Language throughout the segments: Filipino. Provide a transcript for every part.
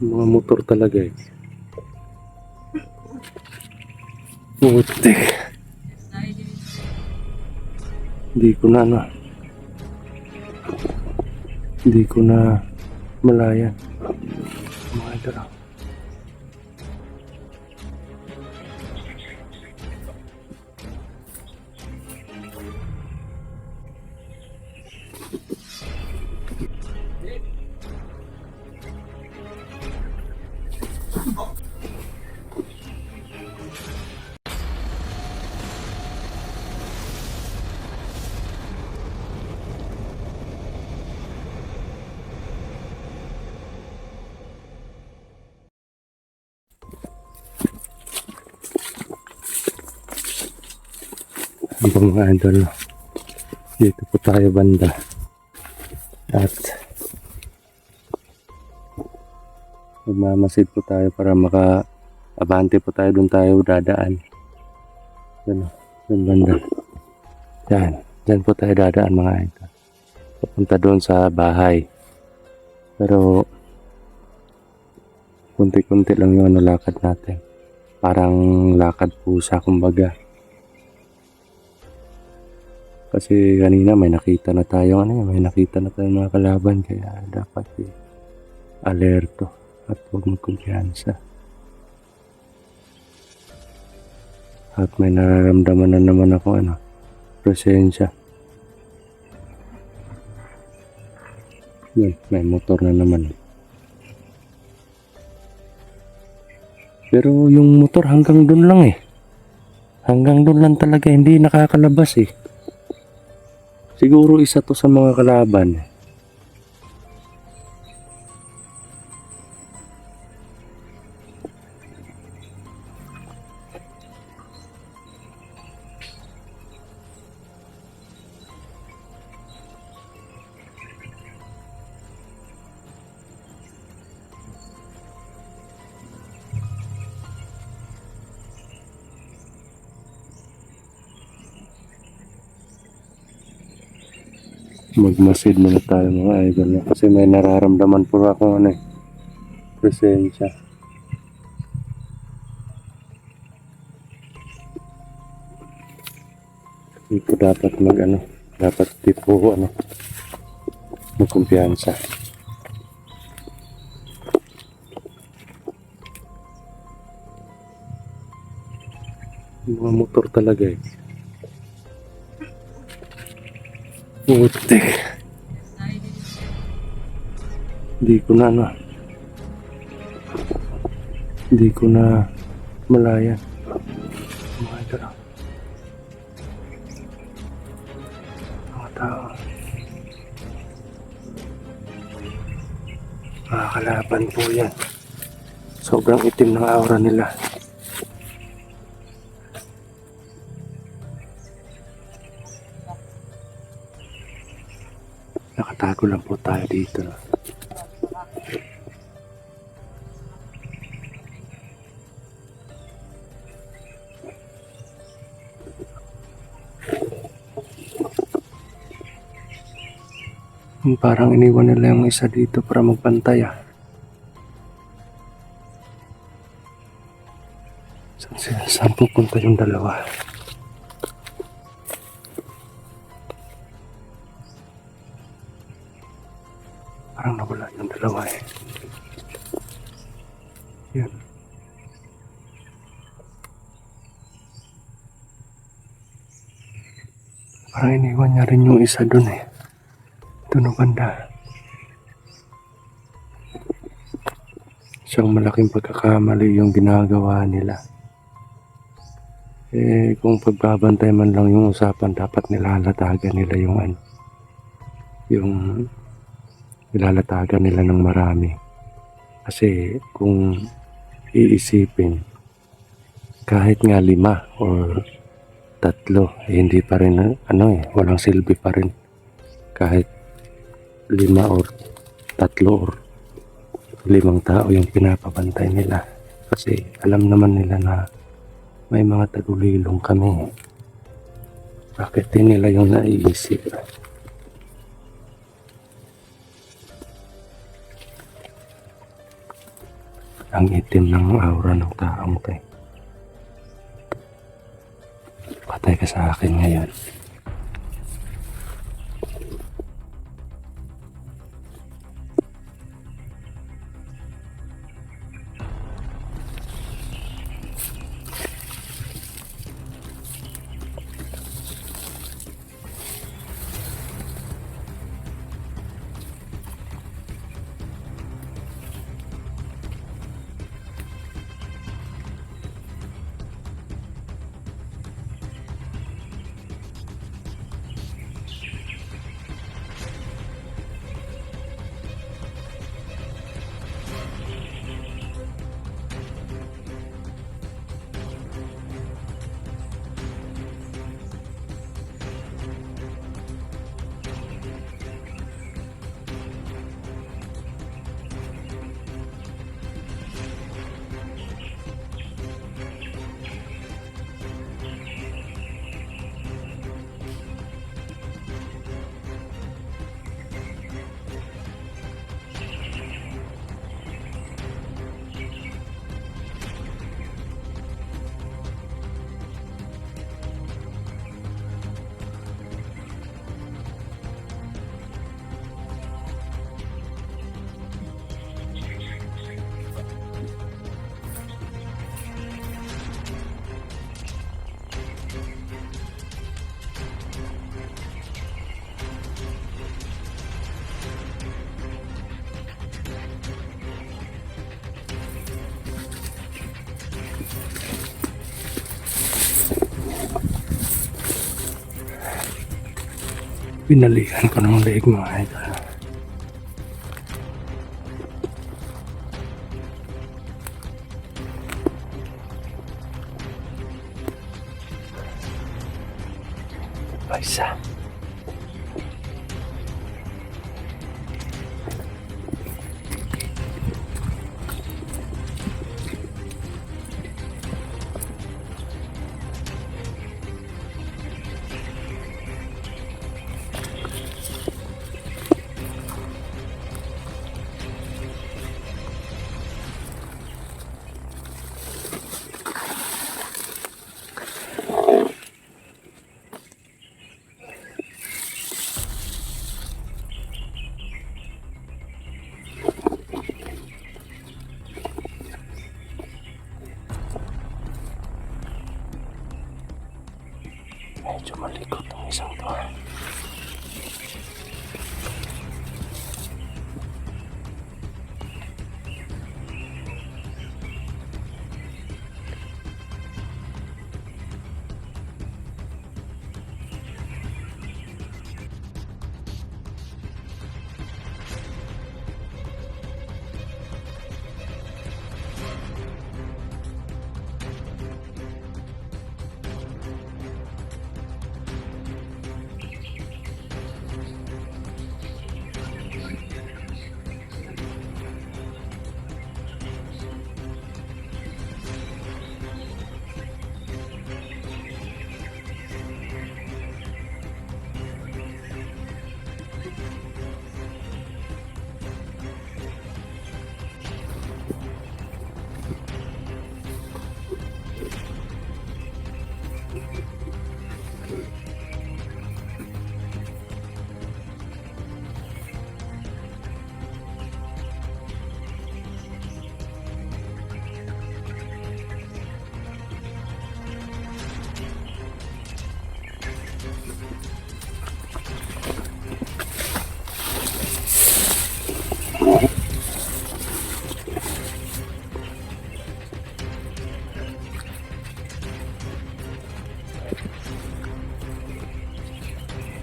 Mga motor talaga eh. Putik. Hindi ko na Hindi ko na malayan. Mga idol. Mga idol, dito po tayo banda at magmamasid po tayo para maka-abante po tayo, doon tayo dadaan. Doon banda. Dyan po tayo dadaan mga idol. Papunta doon sa bahay. Pero kunti-kunti lang yung lakad natin. Parang lakad pusa kumbaga. Kasi kanina may nakita na tayo mga kalaban, kaya dapat alerto at huwag magkumpiyansa. At may nararamdaman na naman ako presensya. Yun, may motor na naman. Pero yung motor hanggang doon lang eh. Hanggang doon lang talaga, hindi nakakalabas eh. Siguro isa to sa mga kalaban. Magmasid muna tayo mga idol kasi may nararamdaman po ako presensya. Hindi po dapat dapat di po magkumpiyansa. Mga motor talaga eh. Putik. Hindi ko na malayan. Mga idol. Mga tao. Mga kalaban po yan. Sobrang itim ng aura nila. Nakatago lang po tayo dito. Parang iniwan nila yung isa dito para magpantay Saan pupunta yung dalawa? Parang nawala yung dalawa eh. Yan. Parang iniwan niya rin yung isa dun eh. Doon ang banda. Isang malaking pagkakamali yung ginagawa nila. Kung pagbabantay man lang yung usapan, dapat nilalatagan nila yung nilalatagan nila ng marami. Kasi kung iisipin, kahit nga 5 or 3, hindi pa rin walang silbi pa rin. Kahit 5 or 3 or 5 tao yung pinapabantay nila. Kasi alam naman nila na may mga tagulilong kami. Bakit din nila yung naiisip? Ang itim ng aura ng taong to. Patay ka sa akin ngayon. Pinalihan ko ng leeg mga idol. Paisa. Medyo malikot ang isang to.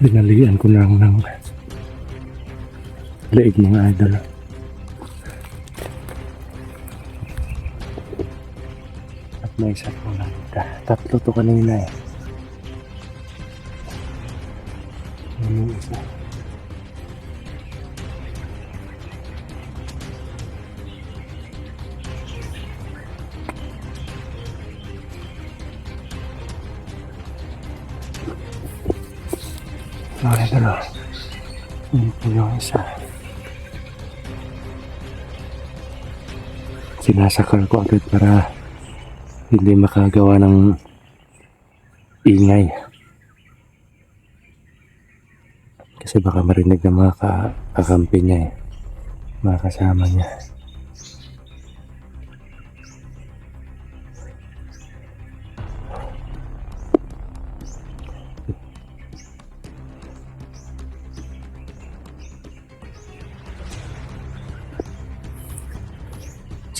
Binalian ko lang ng leeg mga idol. At may isa po lang. Tatlo to kanina eh. Ano yung isa? Okay, dalo. Hindi po yung isa. sinasakal ko agad para hindi makagawa ng ingay. Kasi baka marinig ng mga kakampi niya eh, mga kasama niya.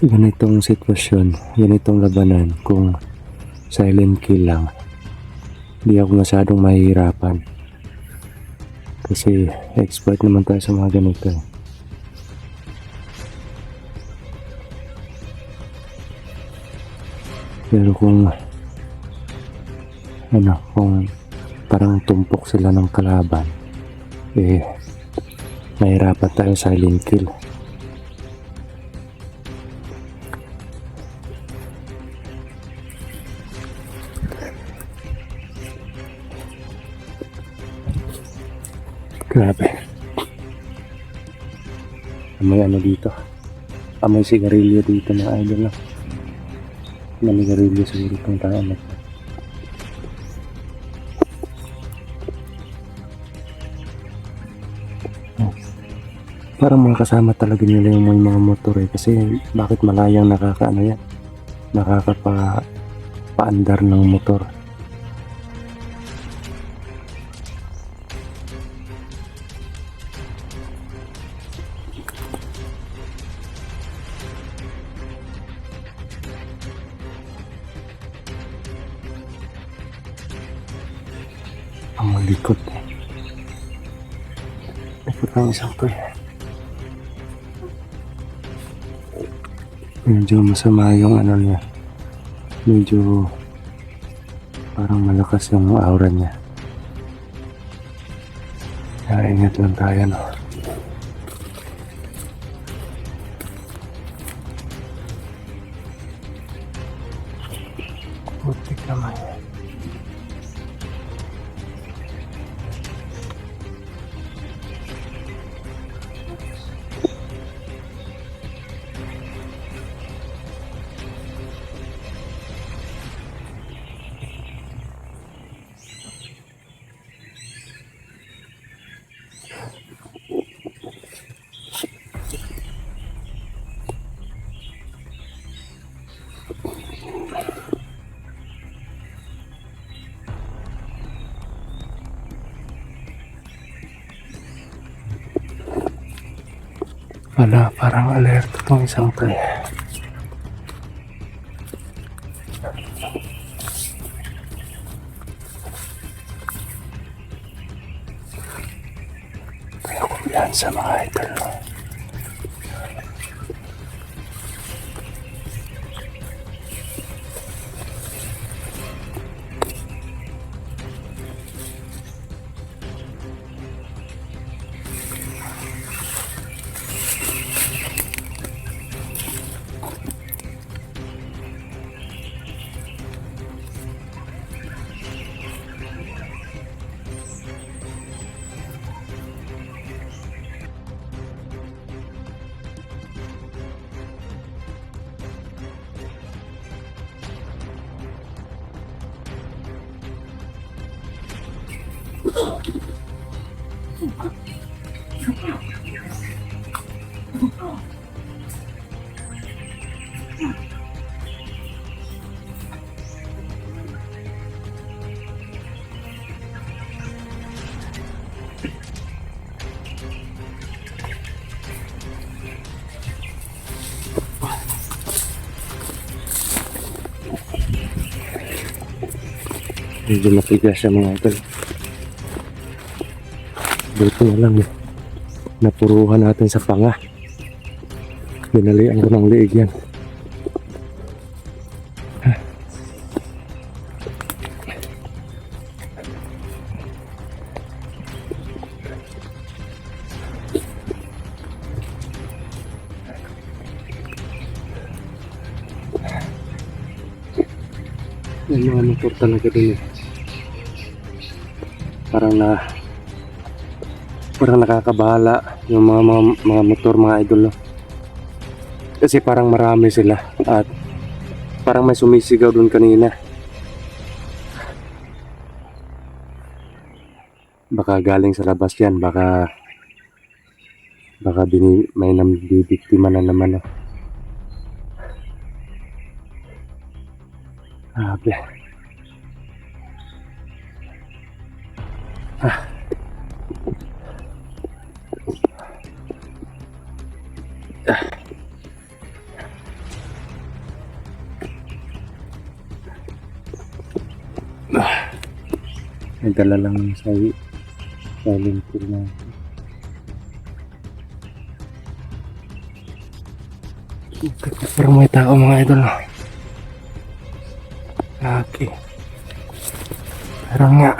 Sa ganitong sitwasyon, ganitong labanan, kung silent kill lang, hindi ako masyadong mahihirapan. Kasi expert naman tayo sa mga ganito. Pero kung parang tumpok sila ng kalaban, eh mahirapan tayo silent kill. Grabe. May ano dito. May sigarilyo dito mga idol na. May sigarilyo siguro itong tayo na. Parang mga kasama talaga nila yung mga motor eh. Kasi bakit malayang nakakapaandar ng motor. Ang malikot eh. Likot ng isang to eh. Medyo masama yung ano niya. Medyo parang malakas yung aura niya. Kaya ingat lang tayo no. Putik naman yan. Wala, parang alert itong isang to eh. Kaya kumpiyansa mga idol. Medyo matigas siya mga idol. Buti na lang eh. Napuruhan natin sa panga. Binalian ko ng liig yan. Yung mga motor talaga din eh. Parang nakakabahala yung mga motor mga idol no? Kasi parang marami sila at parang may sumisigaw dun kanina. Baka galing sa labas yan, baka may nambibiktima na naman. Grabe. May dala lang sa silent pool na. Parang may tao mga idol. Okay. Parang nga.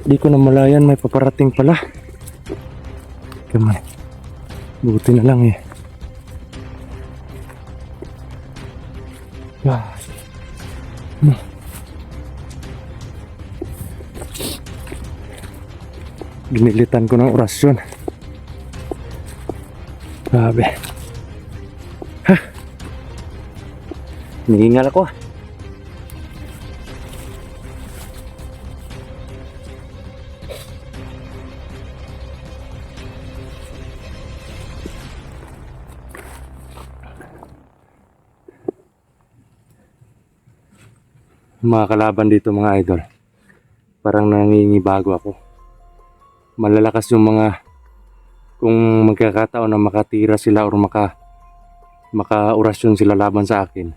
Di ko na malayan, may paparating pala. Kamay. Buti na lang eh. Ah. Ginilitan ko ng orasyon. Grabe. Ha? Nihingal ako. Mga kalaban dito mga idol, parang nangingibago ako. Malalakas yung mga, kung magkakataon na makatira sila or maka-orasyon sila laban sa akin,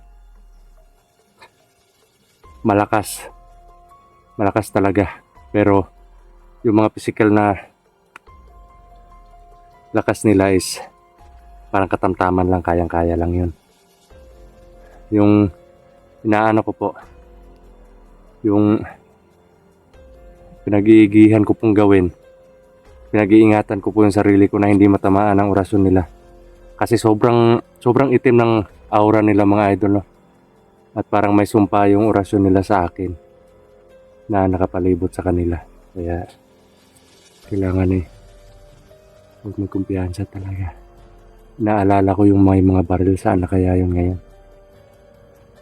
malakas talaga. Pero yung mga physical na lakas nila is parang katamtaman lang, kayang-kaya lang yun. Yung inaano ko po, yung pinag-iigihan ko pong gawin, pinag-iingatan ko po yung sarili ko na hindi matamaan ang orasyon nila. Kasi sobrang itim ng aura nila mga idol, no? At parang may sumpa yung orasyon nila sa akin na nakapalibot sa kanila. Kaya kailangan huwag magkumpiyansa talaga. Naalala ko yung may mga baril, saan na kaya yun ngayon?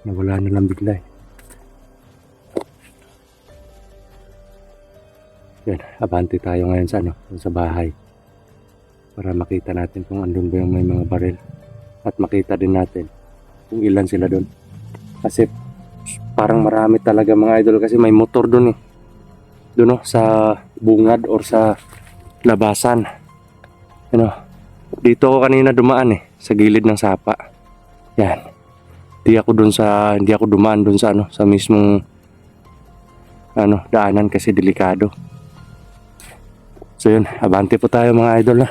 Nawala na lang bigla eh. Yan, abante tayo ngayon sa bahay. Para makita natin kung andun ba yung may mga baril. At makita din natin kung ilan sila doon. Kasi parang marami talaga mga idol, kasi may motor doon eh. Doon sa bungad or sa labasan. Dito ako kanina dumaan eh, sa gilid ng sapa. Yan. Hindi ako dumaan doon sa mismong daanan kasi delikado. So yun, abante po tayo mga idol.